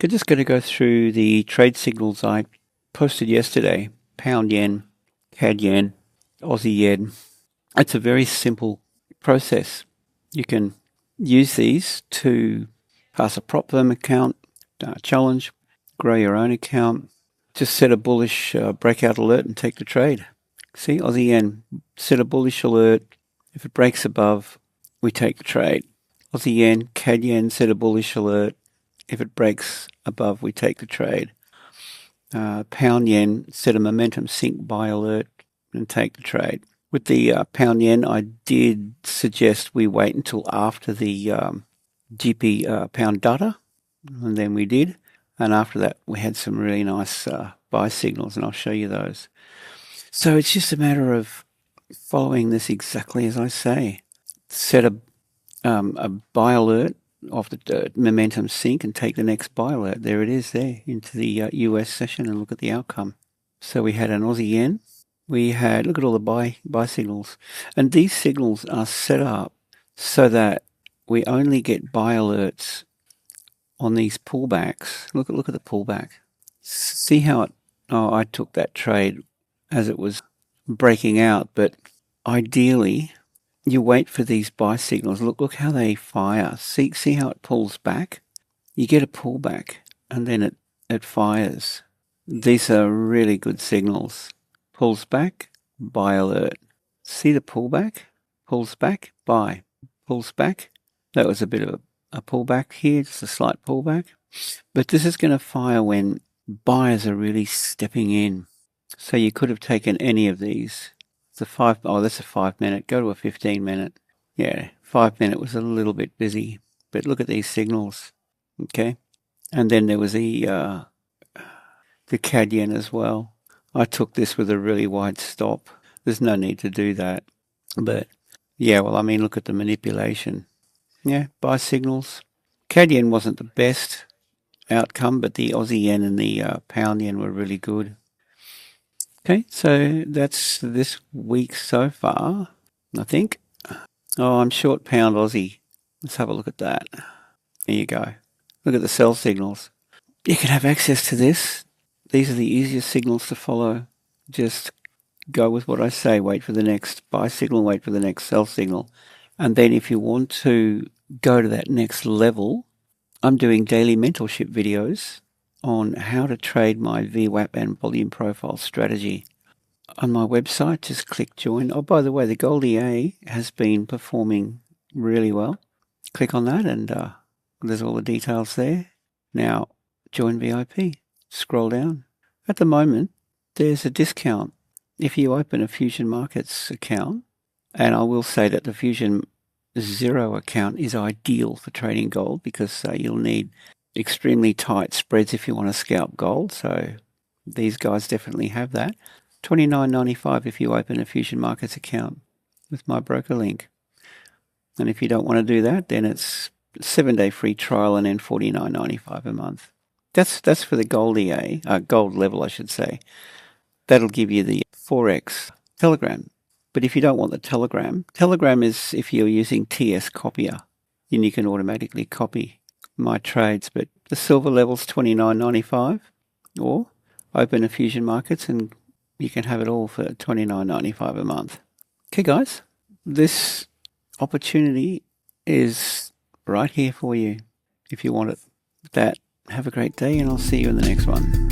I'm just going to go through the trade signals I posted yesterday. Pound yen, CAD yen, Aussie yen. It's a very simple process. You can use these to pass a prop firm account, challenge, grow your own account. Just set a bullish breakout alert and take the trade. See, Aussie yen, set a bullish alert. If it breaks above, we take the trade. Aussie yen, CAD yen, set a bullish alert. If it breaks above, we take the trade. Pound yen, set a momentum sink buy alert and take the trade. With the pound yen, I did suggest we wait until after the GP pound data, and then we did. And after that, we had some really nice buy signals, and I'll show you those. So it's just a matter of following this exactly as I say. Set a buy alert off the momentum sink and take the next buy alert. There it is there into the US session, and look at the outcome. So we had an Aussie yen. We had, look at all the buy signals. And these signals are set up so that we only get buy alerts on these pullbacks. Look at the pullback. See how I took that trade as it was breaking out, but ideally you wait for these buy signals. Look how they fire. See how it pulls back? You get a pullback and then it fires. These are really good signals. Pulls back, buy alert. See the pullback? Pulls back, buy. Pulls back. That was a bit of a pullback here, just a slight pullback. But this is going to fire when buyers are really stepping in. So you could have taken any of these. It's that's a 5 minute. Go to a 15 minute. Yeah, 5 minute was a little bit busy. But look at these signals. Okay. And then there was the CAD yen as well. I took this with a really wide stop. There's no need to do that. But yeah, well, I mean, look at the manipulation. Yeah, buy signals. CAD yen wasn't the best outcome, but the Aussie yen and the pound yen were really good. Okay, so that's this week so far, I think. Oh, I'm short pound Aussie. Let's have a look at that. There you go. Look at the sell signals. You can have access to this. These are the easiest signals to follow. Just go with what I say. Wait for the next buy signal, wait for the next sell signal. And then if you want to go to that next level, I'm doing daily mentorship videos on how to trade my VWAP and volume profile strategy. On my website, just click join. Oh, by the way, the Gold EA has been performing really well. Click on that and there's all the details there. Now, join VIP. Scroll down. At the moment, there's a discount if you open a Fusion Markets account, and I will say that the Fusion Zero account is ideal for trading gold because you'll need extremely tight spreads if you want to scalp gold. So these guys definitely have that. $29.95 if you open a Fusion Markets account with my broker link. And if you don't want to do that, then it's a 7-day free trial and then $49.95 a month. That's for the gold EA, gold level, I should say. That'll give you the Forex Telegram. But if you don't want the Telegram is if you're using TS Copier, then you can automatically copy my trades. But the silver level's $29.95, or open a Fusion Markets and you can have it all for $29.95 a month. Okay, guys, this opportunity is right here for you if you want it. Have a great day, and I'll see you in the next one.